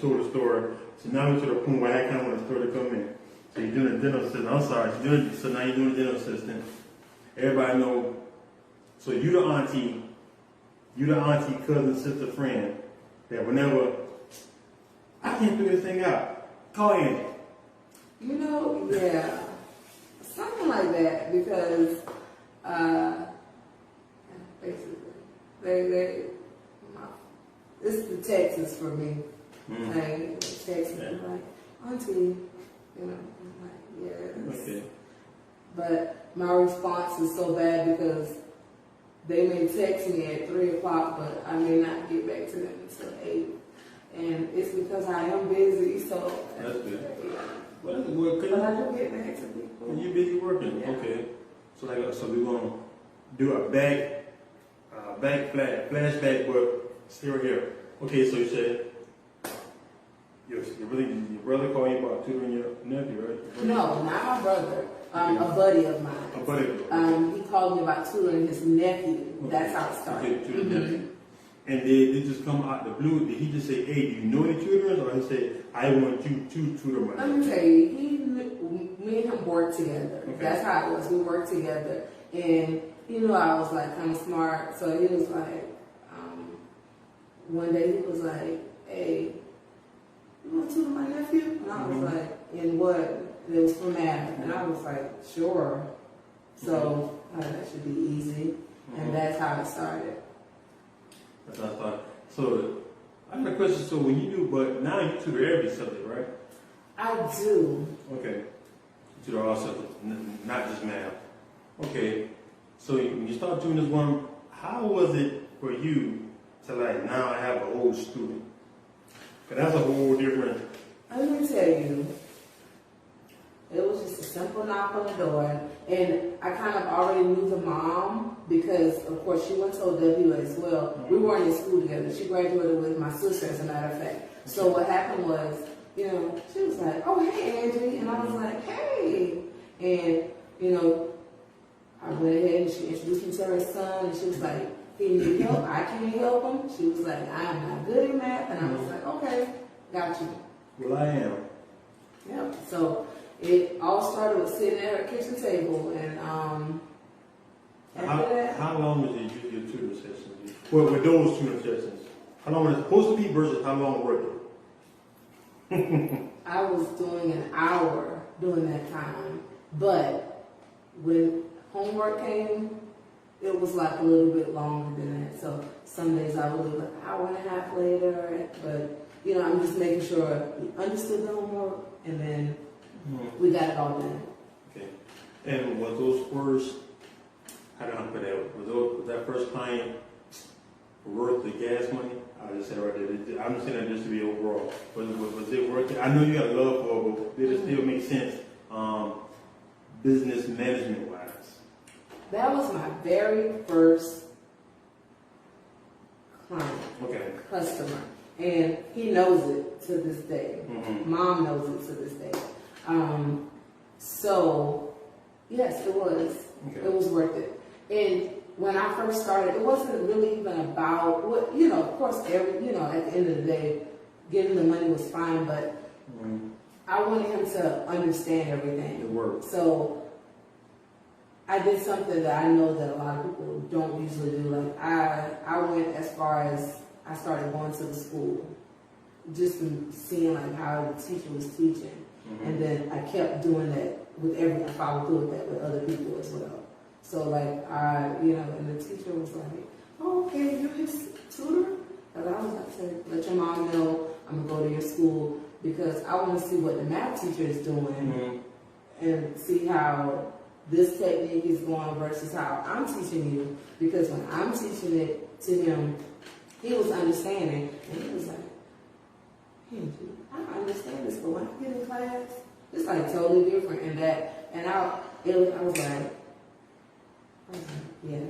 told the story. So now we're to the point where I kind of want the story to come in. So you're doing a dental assistant. I'm sorry. So now you're doing a dental assistant. Everybody know. So you the auntie, cousin, sister, friend. That whenever I can't figure this thing out, call Angie. You know, yeah, something like that because basically this is the Texas for me. Like Texas, I'm like auntie, you know, I'm like yeah. Okay. But my response is so bad because they may text me at 3 o'clock, but I may not get back to them until 8. And it's because I am busy, so that's good. Yeah. Well, that's good. But I do get back to people. And you're busy working. Yeah. Okay. So we're gonna do a flashback, but still here. Okay, so you said your brother called you about tutoring your nephew, right? No, not my brother. A buddy of mine. A buddy of yours. He called me about tutoring his nephew. Okay. That's how it started. Okay, tutoring nephew. And did it just come out the blue? Did he just say, "Hey, do you know any tutorers?" Or he said, "I want you to tutor my nephew"? Let me tell you, me and him worked together. Okay. That's how it was. We worked together, and he knew I was like kind of smart, so he was like, one day he was like, "Hey, you want to tutor my nephew?" And I was like, "In what?" And it was for math, and I was like, "Sure." So that should be easy, and that's how it started. That's how I thought. So I got a question. So when you do, but now you tutor every subject, right? I do. Okay. You tutor all subjects, not just math. Okay. So when you start doing this one, how was it for you to like now I have a whole student? Because that's a whole different. Let me tell you, it was just a simple knock on the door, and I kind of already knew the mom because, of course, she went to OW as well. We weren't in school together. She graduated with my sister, as a matter of fact. So what happened was, you know, she was like, "Oh, hey, Angie," and I was like, "Hey," and you know, I went ahead and she introduced me to her son, and she was like, "He need help. I can't help him." She was like, "I am not good at math," and I was like, "Okay, got you." Well, I am. Yep. So it all started with sitting at her kitchen table, and after that, how long was your tutoring sessions? Well, with those tutoring sessions, how long was it supposed to be versus how long were they? I was doing an hour during that time, but when homework came, it was like a little bit longer than that. So some days I would leave an hour and a half later, but you know, I'm just making sure we understood the homework, and then we got it all done. Okay. And was those first, how do I put that? Was that first client worth the gas money? I just said right there. I'm just saying that just to be overall. Was it worth it? I know you got love for it, but did it still make sense business management wise? That was my very first client, customer. And he knows it to this day. Mom knows it to this day. So, yes, it was. It was worth it. And when I first started, it wasn't really even about what, you know, of course, at the end of the day, getting the money was fine, but I wanted him to understand everything. It worked. So, I did something that I know that a lot of people don't usually do. Like, I went as far as I started going to the school, just from seeing like how the teacher was teaching, and then I kept doing that with I followed through with that with other people as well. So like and the teacher was like, "Oh, okay, you're his tutor," and I was like, "Say, let your mom know I'm gonna go to your school because I want to see what the math teacher is doing and see how this technique is going versus how I'm teaching you. Because when I'm teaching it to him, he was understanding, and he was like, "Hey, I don't understand this, but when I get in class, it's like totally different." And I was like, "Yeah,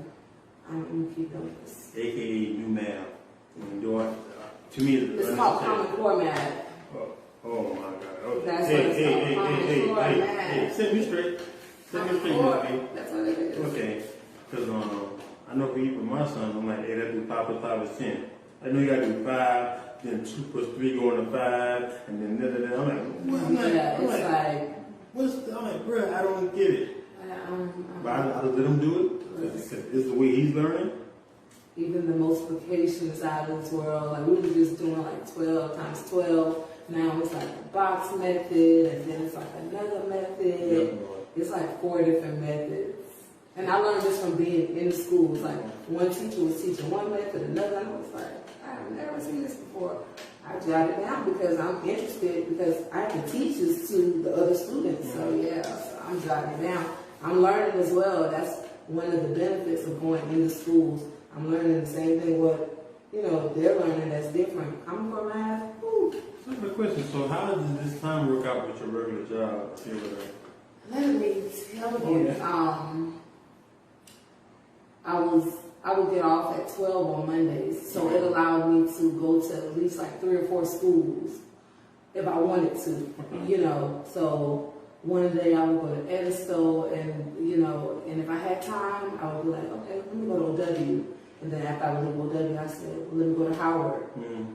I'm gonna keep doing this." AKA new math. To me, it's called Common Core math. Oh my God! Okay. That's what it's called. Common Core math. Hey, set me straight. Set me straight, okay? That's what it is. Okay, because I know for you, with my son, I'm like, hey, let's do 5 plus 5 is 10. I know you gotta do 5, then 2 plus 3 going to 5, and then da. I'm like, what? I'm like, bro, I don't get it. But I let him do it because it's the way he's learning. Even the multiplication side of this world, like we were just doing like 12 times 12. Now it's like a box method, and then it's like another method. Yep. It's like 4 different methods. And I learned this from being in schools. Like one teacher was teaching one method, another, and I was like, I've never seen this before. I jotted it down because I'm interested, because I have to teach this to the other students. So yeah, so I'm jotting it down. I'm learning as well. That's one of the benefits of going into schools. I'm learning the same thing what, they're learning that's different. I'm for math. Woo. So I have a question. So how does this time work out with your regular job? Let me tell you. I would get off at 12 on Mondays, so it allowed me to go to at least like 3 or 4 schools if I wanted to, So one day I would go to Edisto, and if I had time, I would be like, okay, let me go to OW. And then after I would leave OW, I said, well, let me go to Howard.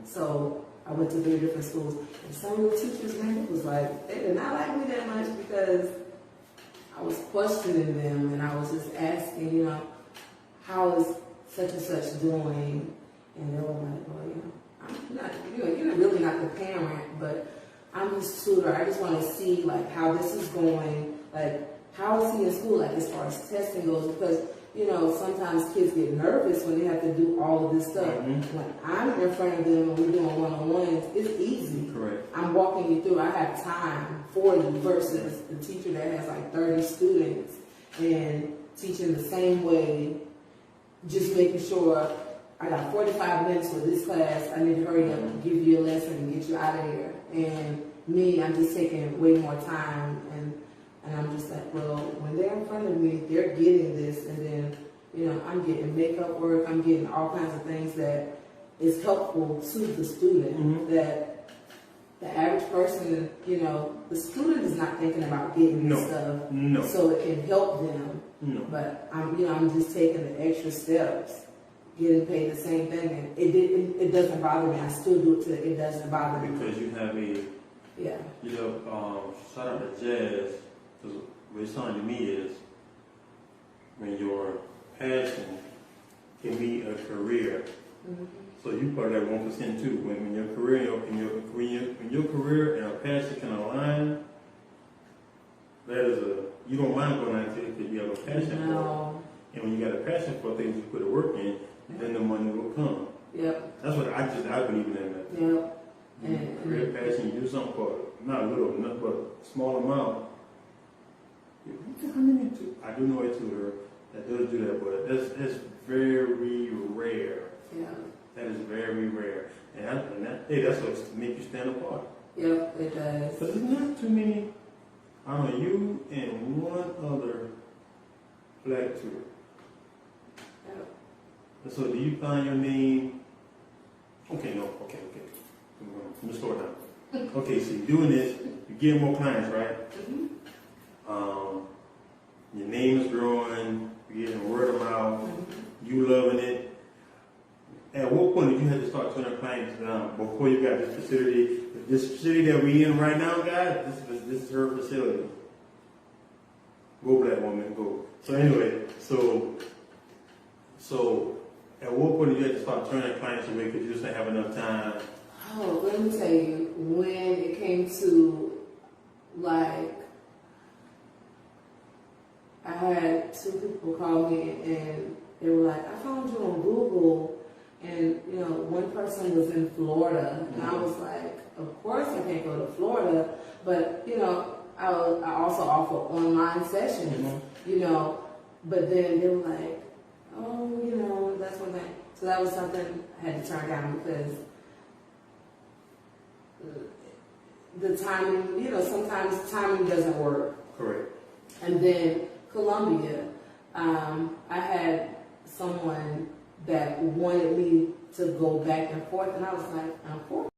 So I went to 3 different schools. And some of the teachers, man, it was like, they did not like me that much because I was questioning them, and I was just asking, how is such and such doing? And they were like, well, I'm not, you're really not the parent, but I'm his tutor. I just want to see like how this is going. Like, how is he in school? Like, as far as testing goes, because sometimes kids get nervous when they have to do all of this stuff. When I'm in front of them and we're doing one-on-ones, it's easy. Correct. I'm walking you through. I have time for you versus the teacher that has like 30 students and teaching the same way. Just making sure I got 45 minutes for this class. I need to hurry up and give you a lesson and get you out of here. And me, I'm just taking way more time. And I'm just like, well, when they're in front of me, they're getting this. And then, I'm getting makeup work. I'm getting all kinds of things that is helpful to the student. That the average person, the student is not thinking about getting this stuff. No. So it can help them. No. But I'm just taking the extra steps, getting paid the same thing, and it doesn't bother me. I still do it till it doesn't bother me. Because you have shout out to Jazz, because what it's telling to me is when your passion can be a career. So you part of that 1% too. When your career when your career and a passion can align, that is you don't mind going out there because you have a passion for it. And when you got a passion for things you put the work in, then the money will come. Yep. That's what I believe in that. Yep. Career passion, you do something for not a little, not but a small amount. I do know a tutor that does do that, but that's very rare. Yeah. That is very rare. And that's what makes you stand apart. Yep, it does. Because there's not too many. I don't know, you and one other black tutor. Yep. And so do you find your name? Okay. Let me slow it down. Okay, so you're doing this, you're getting more clients, right? Your name is growing, you're getting word of mouth, you loving it. At what point did you have to start turning clients down before you got this facility? This facility that we in right now, guys, this is her facility. Go black woman, go. So anyway, so at what point did you have to start turning clients away because you just didn't have enough time? Oh, let me tell you, when it came to like, I had 2 people call me and they were like, I found you on Google. And, one person was in Florida, and I was like, of course I can't go to Florida, but, I also offer online sessions, but then they were like, oh, that's one thing. So that was something I had to turn down because the timing, sometimes timing doesn't work. Correct. And then Columbia, I had someone that wanted me to go back and forth, and I was like,